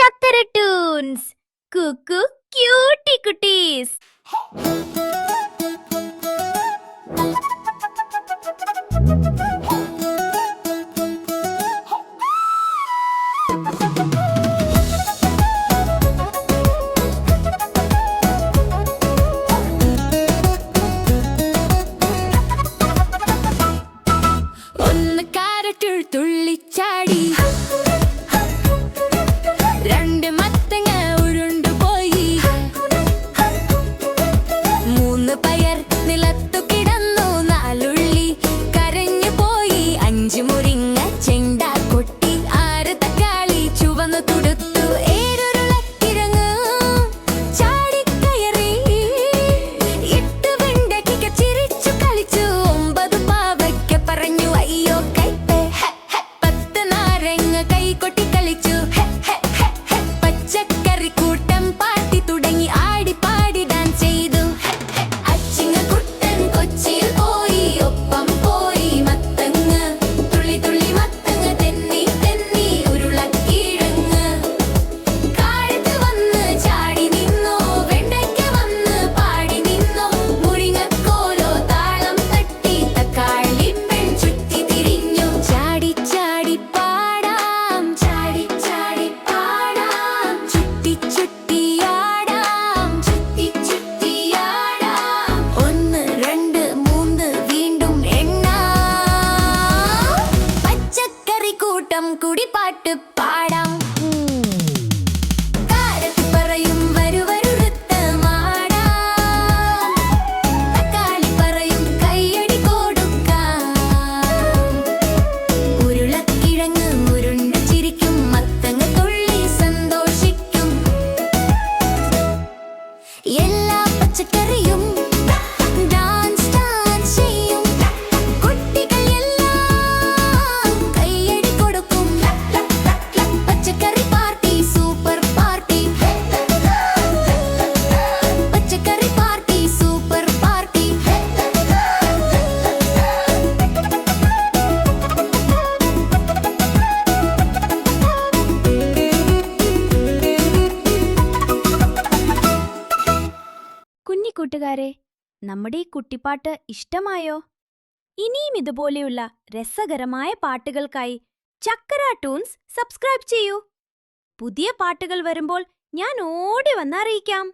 ചക്കര ടൂൺസ് കുക്കു ക്യൂട്ടി കുട്ടീസ്. ഒന്ന് കാരറ്റുൾ തുള്ളിച്ചാടി, രണ്ട് മത്തങ്ങ ഉരുണ്ടുപോയി, മൂന്ന് പയർ നിലത്തു കിടന്നു, നാലുള്ളി കരഞ്ഞു പോയി, അഞ്ച് മുരിങ്ങ ചെണ്ട കൊട്ടി, ആറ് തക്കാളി ചുവന്നു തുടുത്തു, ഏഴുരുളക്കിഴങ്ങ് ചാടിക്കയറി, എട്ട് വെണ്ടയ്ക്ക ചിരിച്ചു കളിച്ചു, ഒമ്പത് പാവയ്ക്ക പറഞ്ഞു അയ്യോ കൈപ്പേ, പത്ത് നാരങ്ങ കൈകൊട്ടി കളിച്ചു, പച്ചക്കറി കൂട്ടം പാട്ടി തുടങ്ങി, ആടി പാടി ഡാൻസ് ചെയ്തു. അച്ചിങ്ങ കുട്ടൻ കൊച്ചിയിൽ പോയി, ഒപ്പം പോയി മത്തങ്ങ, തുള്ളി തുള്ളി മത്തങ്ങ തെന്നി തെന്നി ഉരുളക്കിഴങ്ങ്, കാലത്ത് വന്ന് ചാടി നിന്നു, വെണ്ടയ്ക്ക വന്ന് പാടി നിന്നു, മുരിങ്ങക്കോലോ താളം തട്ടി, തക്കാളി പെൺ ചുറ്റി തിരിഞ്ഞു. ചാടി ചാടി പാടാം, ചാടി ചാടി പാടാം, ചുറ്റി ചുറ്റിയാടാം, ചുറ്റി ചുറ്റിയാടാം, ഒന്ന് രണ്ട് മൂന്ന് വീണ്ടും എണ്ണാം, പച്ചക്കറി കൂട്ടം കൂടി പാട്ട് പാടാം. കാരത്ത് പറയും വരുവരുടുത്ത മാടാം, തക്കാളി പറയും കയ്യടി കൊടുക്കാം, ഉരുളക്കിഴങ്ങ് ഉരുണ്ട് ചിരിക്കും, മത്തങ്ങ തുള്ളി സന്തോഷിക്കും, എല്ലാ പച്ചക്കറിയും ഡാൻസ് ഡാൻസ് ചെയ്യും, കുട്ടികൾ എല്ലാം കയ്യടി കൊടുക്കും, പച്ചക്കറി പാർട്ടി സൂപ്പർ പാർട്ടി, പച്ചക്കറി പാർട്ടി സൂപ്പർ പാർട്ടി. കുഞ്ഞിക്കൂട്ടുകാരെ, നമ്മുടെ ഈ കുട്ടിപ്പാട്ട് ഇഷ്ടമായോ? ഇനിയും ഇതുപോലെയുള്ള രസകരമായ പാട്ടുകൾക്കായി ചക്കര ടൂൺസ് സബ്സ്ക്രൈബ് ചെയ്യൂ. പുതിയ പാട്ടുകൾ വരുമ്പോൾ ഞാൻ ഓടി വന്നറിയിക്കാം.